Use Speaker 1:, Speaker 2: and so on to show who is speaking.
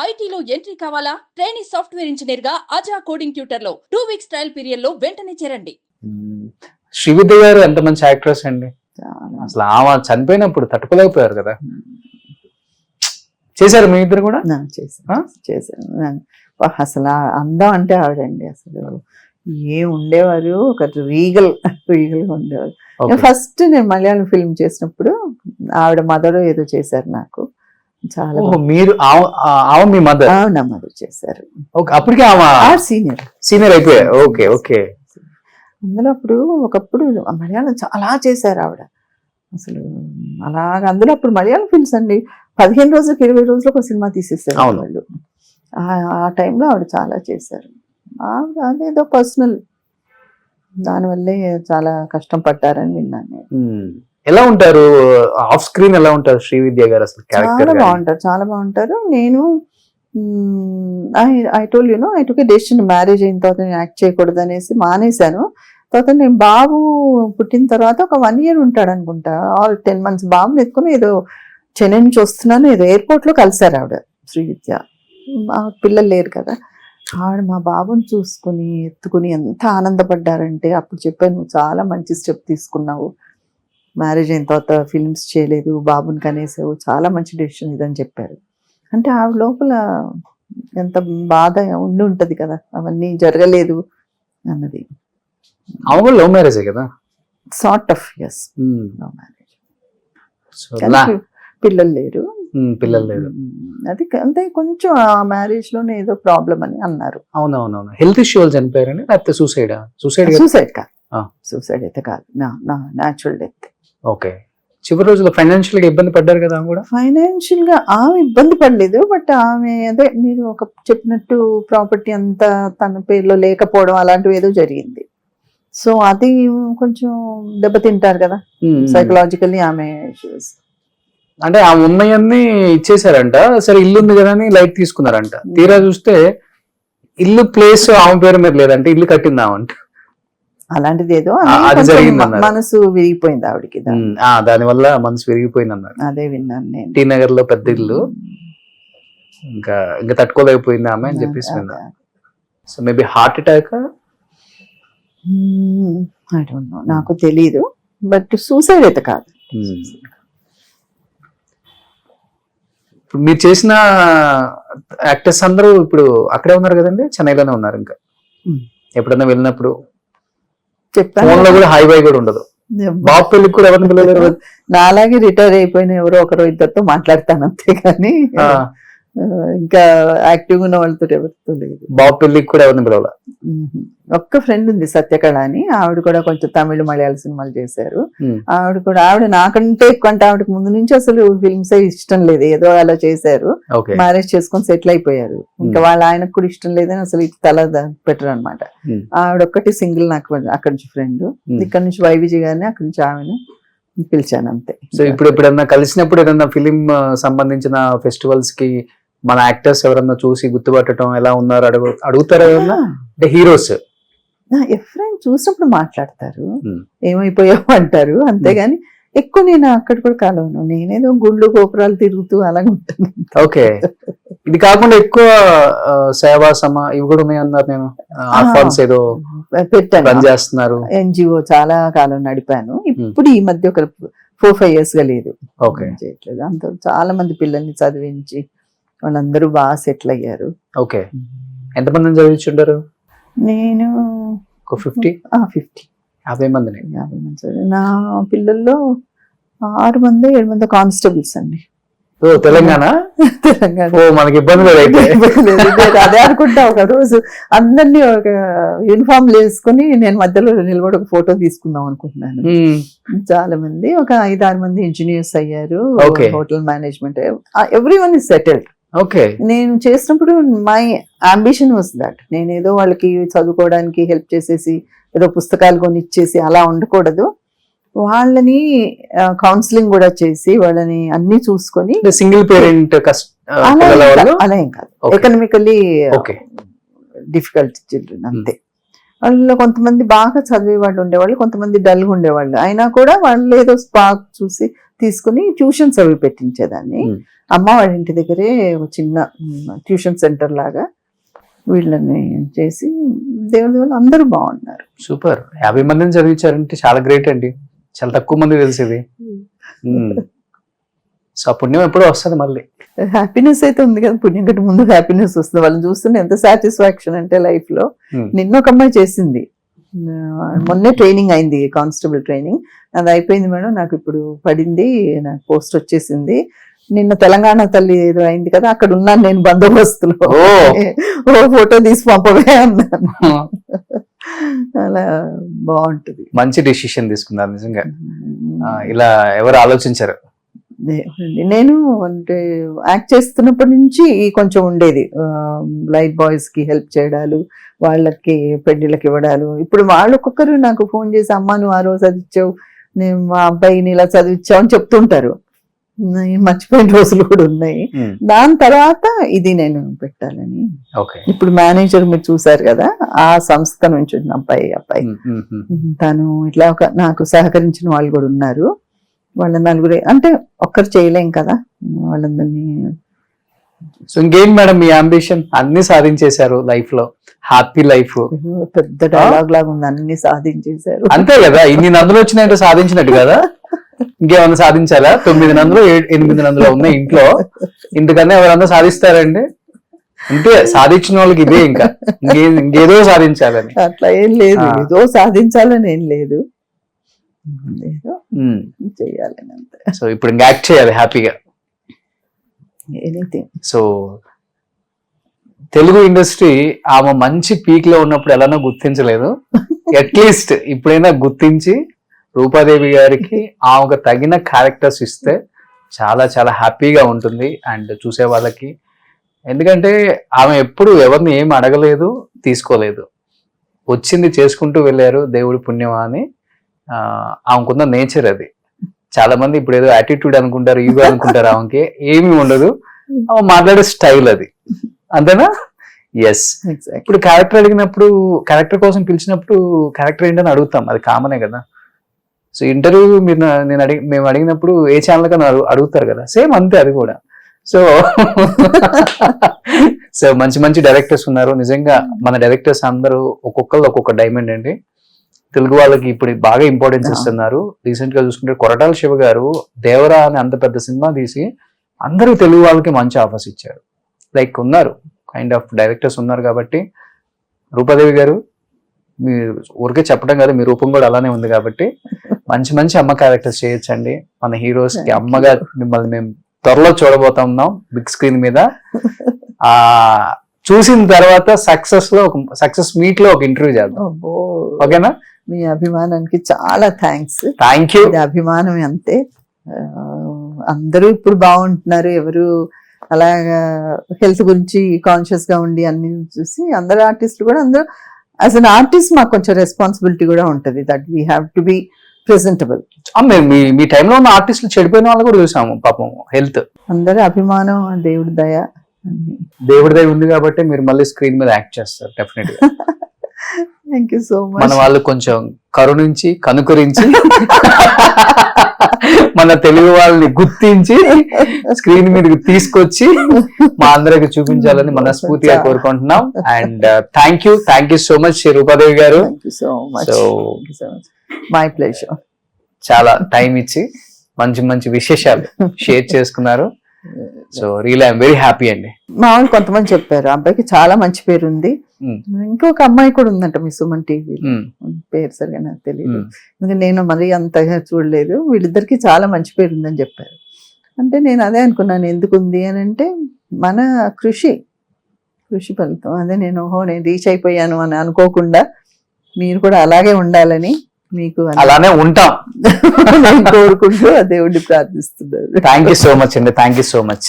Speaker 1: ఐటీలో ఎంట్రీ కావాలా? Trainee software engineer గా అజా కోడింగ్ ట్యూటర్ లో 2 వీక్స్ ట్రయల్ పీరియడ్ లో వెంటనే చేరండి.
Speaker 2: శ్రీవిద్య గారు ఎంత మంచి యాక్ట్రెస్ అండి. అసలు ఆమె చనిపోయినప్పుడు తట్టుకోలేకపోయారు కదా. చేశారు మీ ఇద్దరు కూడా?
Speaker 3: చేశాను. అసలు అందం అంటే ఆవిడండి. అసలు ఉండేవారు, ఒక రీగల్ గా ఉండేవారు. ఫస్ట్ నేను మలయాళం ఫిల్మ్ చేసినప్పుడు ఆవిడ మదర్ ఏదో చేశారు నాకు. చాలా
Speaker 2: మీరు మీ మదర్?
Speaker 3: నా మదర్ చేశారు.
Speaker 2: అప్పటికే సీనియర్ అయిపోయారు. Okay okay.
Speaker 3: అందులో ఒకప్పుడు మలయాళం చాలా చేశారు ఆవిడ. అసలు అలాగా అందులో అప్పుడు మలయాళం ఫిల్మ్స్ అండి 15 రోజులకు 20 రోజులకు ఒక సినిమా తీసేసారు వాళ్ళు. ఆ టైంలో ఆవిడ చాలా చేశారు. ఆవిడ అదేదో పర్సనల్ దానివల్లే చాలా కష్టం పడ్డారని విన్నాను నేను.
Speaker 2: ఎలా ఉంటారు ఆఫ్ స్క్రీన్? ఎలా ఉంటారు శ్రీవిద్య గారు అసలు?
Speaker 3: చాలా బాగుంటారు. నేను I told you know I took a decision. Marriage అయిన తర్వాత నేను యాక్ట్ చేయకూడదు అనేసి మానేశాను. తర్వాత నేను బాబు పుట్టిన తర్వాత ఒక 1 year ఉంటాడు అనుకుంటా, ఆర్ 10 months బాబుని ఎత్తుకుని ఏదో చెన్నై నుంచి వస్తున్నాను, ఏదో ఎయిర్పోర్ట్ లో కలిసారు ఆవిడ శ్రీవిద్య. పిల్లలు లేరు కదా. ఆవిడ మా బాబుని చూసుకుని ఎత్తుకుని ఎంత ఆనందపడ్డారంటే అప్పుడు చెప్పాను, నువ్వు చాలా మంచి స్టెప్ తీసుకున్నావు, మ్యారేజ్ అయిన తర్వాత ఫిల్మ్స్ చేయలేదు, బాబుని కనేసావు, చాలా మంచి డెసిషన్ ఇదని చెప్పారు. అంటే ఆవిడ లోపల ఎంత బాధ ఉండి ఉంటది కదా, అవన్నీ జరగలేదు అన్నది.
Speaker 2: లవ్ మ్యారేజ్ కదా,
Speaker 3: sort of. Yes, love marriage. పిల్లలు లేరు. అది అంటే కొంచెం ఆ మ్యారేజ్ లోనే ఏదో ప్రాబ్లం అని అన్నారు.
Speaker 2: అవునవునవును. హెల్త్ ఇష్యూ చనిపోయారని, లేకపోతే సూసైడ్
Speaker 3: కాదు, సూసైడ్ అయితే కాదు, న్యాచురల్ డెత్.
Speaker 2: ఓకే. చివరి రోజుల్లో ఫైనాన్షియల్ గా ఇబ్బంది పడ్డారు కదా కూడా?
Speaker 3: ఫైనాన్షియల్ గా ఆమె ఇబ్బంది పడలేదు, బట్ ఆమె అదే మీరు చెప్పినట్టు ప్రాపర్టీ అంతా తన పేరులో లేకపోవడం అలాంటివి ఏదో జరిగింది. సో అది కొంచెం దెబ్బతింటారు కదా సైకలాజికల్లీ. ఆమె
Speaker 2: అంటే ఆ ఉన్నాయన్నీ ఇచ్చేసారంట. సరే ఇల్లు ఉంది కదా అని లైట్ తీసుకున్నారంట. తీరా చూస్తే ఇల్లు ప్లేస్ ఆమె పేరు మీద లేదంటే ఇల్లు కట్టిందామంట.
Speaker 3: అలాంటిది ఏదో మనసు విరిగిపోయింది ఆవిడకి.
Speaker 2: దాని వల్ల మనసు విరిగిపోయింది అన్నారు.
Speaker 3: అదే విన్నాను నేను.
Speaker 2: టీ నగర్ లో పెద్ద ఇల్లు, ఇంకా తట్టుకోలేకపోయింది ఆమె అని చెప్పేసి విన్నా. So maybe heart attack,
Speaker 3: I don't know, నాకు తెలీదు. బట్ సూసైడ్ అయితే కాదు.
Speaker 2: ఇప్పుడు మీరు చేసిన యాక్టర్స్ అందరూ ఇప్పుడు అక్కడే ఉన్నారు కదండి, చెన్నైలోనే ఉన్నారు. ఇంకా ఎప్పుడన్నా వెళ్ళినప్పుడు ఫోన్ లో కూడా హై బై కూడా ఉండదు. బాబు పెళ్లికి కూడా ఎవరిని పిలవలేరు.
Speaker 3: నాలాగే రిటైర్ అయిపోయిన ఎవరో ఒకరో ఇద్దరితో మాట్లాడతాను అంతే కానీ ఇంకా యాక్టివ్ ఉన్న వాళ్ళతో ఎవరితో లేదు.
Speaker 2: బాబు పెళ్లికి కూడా ఎవరిని పిలవాల.
Speaker 3: ఒక్క ఫ్రెండ్ ఉంది సత్యకళ అని, ఆవిడ కూడా కొంచెం తమిళ మలయాళ సినిమాలు చేశారు. ఆవిడ నాకంటే ఎక్కువ, అంటే ఆవిడకి ముందు నుంచి అసలు ఫిల్మ్స్ ఇష్టం లేదు, ఏదో అలా చేశారు, మ్యారేజ్ చేసుకొని సెటిల్ అయిపోయారు. ఇంకా వాళ్ళ ఆయనకు కూడా ఇష్టం లేదని అసలు తల పెట్టరు అనమాట. ఆవిడ ఒక్కటి సింగిల్ నాకు అక్కడి నుంచి ఫ్రెండ్. ఇక్కడ నుంచి వైవిజీ గారిని, అక్కడి నుంచి ఆమెను పిలిచాను అంతే.
Speaker 2: సో ఇప్పుడు ఎప్పుడన్నా కలిసినప్పుడు ఏదన్నా ఫిలిం సంబంధించిన ఫెస్టివల్స్ కి మన యాక్టర్స్ ఎవరన్నా చూసి గుర్తుపట్టడం, ఎలా ఉన్నారు అడుగుతారా ఏమన్నా? అంటే హీరోస్
Speaker 3: ఎఫ్రైన్ చూసినప్పుడు మాట్లాడతారు, ఏమైపోయావు అంటారు, అంతేగాని ఎక్కువ నేను అక్కడ కూడా కలవను. నేనేదో గుళ్ళు గోపురాలు తిరుగుతూ అలాగే ఉంటాను.
Speaker 2: ఓకే. ఇది కాకుండా ఎక్కువ సేవాసమ ఇవి కూడా ఉన్నాయి అన్నారు. నేను ఆర్ఫాన్స్ ఏదో పెట్టాను, చేస్తున్నారు.
Speaker 3: ఎన్జిఓ చాలా కాలం నడిపాను. ఇప్పుడు ఈ మధ్య ఒక 4-5 years గా లేదు, చేయట్లేదు. అంత చాలా మంది పిల్లల్ని చదివించి వాళ్ళందరూ బాగా సెటిల్ అయ్యారు.
Speaker 2: ఓకే. ఎంతమందిని చదివించుంటారు?
Speaker 3: నేను
Speaker 2: 50 మంది.
Speaker 3: నా పిల్లల్లో 6 మంది 7 మంది కానిస్టేబుల్స్ అండి.
Speaker 2: తెలంగాణ మనకి ఇబ్బంది లేదు.
Speaker 3: అదే అనుకుంటా. ఒక రోజు అందరినీ ఒక యూనిఫామ్ వేసుకుని నేను మధ్యలో నిలబడి ఒక ఫోటో తీసుకుందాం అనుకుంటున్నాను. చాలా మంది, ఒక 5-6 మంది ఇంజనీర్స్ అయ్యారు, hotel management, everyone is settled.
Speaker 2: Okay.
Speaker 3: నేను చేసినప్పుడు మై అంబిషన్ వాస్ దట్, నేను ఏదో వాళ్ళకి చదువుకోవడానికి హెల్ప్ చేసేసి ఏదో పుస్తకాలు కొని ఇచ్చేసి అలా ఉండకూడదు, వాళ్ళని కౌన్సిలింగ్ కూడా చేసి వాళ్ళని అన్ని చూసుకొని.
Speaker 2: సింగిల్ పేరెంట్
Speaker 3: అలా ఏం కాదు, ఎకనామికల్లీ డిఫికల్ట్ చిల్డ్రన్ అంతే. వాళ్ళలో కొంతమంది బాగా చదివే వాళ్ళు ఉండేవాళ్ళు, కొంతమంది డల్గా ఉండేవాళ్ళు. అయినా కూడా వాళ్ళు ఏదో స్పార్క్ చూసి తీసుకుని ట్యూషన్స్ అవి పెట్టించేదాన్ని. అమ్మ వాళ్ళ ఇంటి దగ్గరే ఒక చిన్న ట్యూషన్ సెంటర్ లాగా వీళ్ళని చేసి దేవుడి వల్ల అందరూ బాగున్నారు.
Speaker 2: సూపర్. 50 మందిని చదివించారంటే చాలా గ్రేట్ అండి. చాలా తక్కువ మంది తెలిసేది. సో ఆ పుణ్యం ఎప్పుడో వస్తుంది మళ్ళీ.
Speaker 3: హ్యాపీనెస్ అయితే ఉంది కదా, పుణ్యం కంటే ముందు హ్యాపీనెస్ వస్తుంది. వాళ్ళని చూస్తుంటే ఎంత సాటిస్ఫాక్షన్ అంటే లైఫ్ లో. నిన్న ఒక అమ్మాయి చేసింది, మొన్నే ట్రైనింగ్ అయింది, కానిస్టేబుల్ ట్రైనింగ్. అది అయిపోయింది మేడం, నాకు ఇప్పుడు పడింది, నాకు పోస్ట్ వచ్చేసింది. నిన్న తెలంగాణ తల్లి ఏదో అయింది కదా, అక్కడ ఉన్నాను నేను బందోబస్తులో, ఓ ఫోటో తీసి పంపవే అన్నాను. అలా బాగుంటది.
Speaker 2: మంచి డిసిషన్ తీసుకున్నారు నిజంగా. ఇలా ఎవరు ఆలోచించారు?
Speaker 3: నేను అంటే యాక్ట్ చేస్తున్నప్పటి నుంచి కొంచెం ఉండేది, లైట్ బాయ్స్ కి హెల్ప్ చేయడాలు, వాళ్ళకి పెళ్లిళ్ళకి ఇవ్వడాలు. ఇప్పుడు వాళ్ళు ఒక్కొక్కరు నాకు ఫోన్ చేసి అమ్మా నువ్వు ఆ రోజు చదివించావు, నేను మా అబ్బాయిని ఇలా చదివించావు అని చెప్తుంటారు. మర్చిపోయిన రోజులు కూడా ఉన్నాయి. దాని తర్వాత ఇది నేను పెట్టాలని. ఇప్పుడు మేనేజర్ మీరు చూసారు కదా, ఆ సంస్థ నుంచి ఉన్న అబ్బాయి తను ఇట్లా నాకు సహకరించిన వాళ్ళు కూడా ఉన్నారు. వాళ్ళ నలుగురే, అంటే ఒక్కరు చేయలేం కదా వాళ్ళందరినీ.
Speaker 2: సో ఇంకేం మేడం మీ అంబిషన్? అన్ని సాధించేశారు లైఫ్ లో, హ్యాపీ లైఫ్.
Speaker 3: పెద్ద డైలాగ్ లాగా ఉంది, అన్ని సాధించేశారు.
Speaker 2: అంతే కదా, ఇన్ని నందులు వచ్చినాయంటే సాధించినట్టు కదా. ఇంకేమన్నా సాధించాలా? 9 నందులు 8 నందులు ఉన్నాయి ఇంట్లో, ఇంతకన్నా ఎవరన్నా సాధిస్తారండి? అంటే సాధించిన వాళ్ళకి ఇదే, ఇంకా ఇంకేదో సాధించాలని
Speaker 3: అట్లా ఏం లేదు, ఏదో సాధించాలని ఏం లేదు, చెయ్యాలని అంతే.
Speaker 2: సో ఇప్పుడు ఇంకా యాక్ట్ చేయాలి హ్యాపీగా,
Speaker 3: ఎనీథింగ్.
Speaker 2: సో తెలుగు ఇండస్ట్రీ ఆమె మంచి పీక్ లో ఉన్నప్పుడు ఎలానో గుర్తించలేదు, అట్లీస్ట్ ఇప్పుడైనా గుర్తించి రూపాదేవి గారికి ఆమెకు తగిన క్యారెక్టర్స్ ఇస్తే చాలా చాలా హ్యాపీగా ఉంటుంది అండ్ చూసే వాళ్ళకి. ఎందుకంటే ఆమె ఎప్పుడు ఎవరిని ఏం అడగలేదు, తీసుకోలేదు, వచ్చింది చేసుకుంటూ వెళ్ళారు, దేవుడి పుణ్యమా అని. ఆమెకున్న నేచర్ అది. చాలా మంది ఇప్పుడు ఏదో యాటిట్యూడ్ అనుకుంటారు, ఈగో అనుకుంటారు, ఆమెకి ఏమీ ఉండదు, ఆమె మాట్లాడే స్టైల్ అది, అంతేనా? ఎస్. ఇప్పుడు క్యారెక్టర్ అడిగినప్పుడు, క్యారెక్టర్ కోసం పిలిచినప్పుడు క్యారెక్టర్ ఏంటని అడుగుతాం, అది కామనే కదా. సో ఇంటర్వ్యూ మీరు మేము అడిగినప్పుడు ఏ ఛానల్ కన్నా అడుగుతారు కదా, సేమ్ అంతే అది కూడా. సో సో మంచి మంచి డైరెక్టర్స్ ఉన్నారు నిజంగా. మన డైరెక్టర్స్ అందరూ ఒక్కొక్కరు ఒక్కొక్క డైమండ్ అండి. తెలుగు వాళ్ళకి ఇప్పుడు బాగా ఇంపార్టెన్స్ ఇస్తున్నారు. రీసెంట్ గా చూసుకుంటే కొరటాల శివ గారు దేవరా అని అంత పెద్ద సినిమా తీసి అందరూ తెలుగు వాళ్ళకి మంచి ఆఫర్స్ ఇచ్చారు. లైక్ ఉన్నారు, కైండ్ ఆఫ్ డైరెక్టర్స్ ఉన్నారు. కాబట్టి రూపాదేవి గారు, మీరు ఊరికే చెప్పడం కాదు, మీ రూపం కూడా అలానే ఉంది కాబట్టి మంచి మంచి అమ్మ క్యారెక్టర్స్ చేయొచ్చండి. మన హీరోస్ కి అమ్మగా మిమ్మల్ని మేము త్వరలో చూడబోతా ఉన్నాం బిగ్ స్క్రీన్ మీద. ఆ చూసిన తర్వాత సక్సెస్ మీట్ లో ఒక ఇంటర్వ్యూ చేద్దాం, ఓకేనా?
Speaker 3: మీ అభిమానానికి చాలా థ్యాంక్స్.
Speaker 2: Thank you.
Speaker 3: అభిమానం అంతే. అందరూ ఇప్పుడు బాగుంటున్నారు, ఎవరు అలాగా హెల్త్ గురించి కాన్షియస్ గా ఉండి అన్ని చూసి అందరు ఆర్టిస్టులు కూడా, అందరూ యాజ్ అన్ ఆర్టిస్ట్ మాకు కొంచెం రెస్పాన్సిబిలిటీ కూడా ఉంటుంది, that we have to be presentable.
Speaker 2: మీ టైంలో ఉన్న ఆర్టిస్టులు చెడిపోయిన వాళ్ళు కూడా చూసాము పాపం. హెల్త్,
Speaker 3: అందరి అభిమానం, దేవుడి దయ.
Speaker 2: దేవుడి దయ ఉంది కాబట్టి మీరు మళ్ళీ స్క్రీన్ మీద యాక్ట్ చేస్తారు డెఫినెట్ గా.
Speaker 3: Thank you so much.
Speaker 2: మన వాళ్ళు కొంచెం కరుణించి కనుకరించి మన తెలుగు వాళ్ళని గుర్తించి స్క్రీన్ మీదకి తీసుకొచ్చి మా అందరికి చూపించాలని మనస్ఫూర్తిగా కోరుకుంటున్నాం. And thank you so much Roopadevi garu.
Speaker 3: My pleasure.
Speaker 2: చాలా టైం ఇచ్చి మంచి మంచి విశేషాలు షేర్ చేసుకున్నారు. So really I'm very happy అండి.
Speaker 3: మా వాళ్ళు కొంతమంది చెప్పారు అబ్బాయికి చాలా మంచి పేరు ఉంది, ఇంకొక అమ్మాయి కూడా ఉందంట మీ సుమన్ టీవీ, పేరు సరిగా నాకు తెలియదు, నేను మరీ అంతగా చూడలేదు. వీళ్ళిద్దరికి చాలా మంచి పేరు ఉందని చెప్పారు. అంటే నేను అదే అనుకున్నాను, ఎందుకుంది అని అంటే మన కృషి ఫలితం. అదే నేను రీచ్ అయిపోయాను అని అనుకోకుండా మీరు కూడా అలాగే ఉండాలని మీకు
Speaker 2: అలానే ఉంటాం
Speaker 3: కోరుకుంటూ దేవుడిని ప్రార్థిస్తున్నారు.
Speaker 2: థ్యాంక్ యూ సో మచ్ అండి. Thank you so much.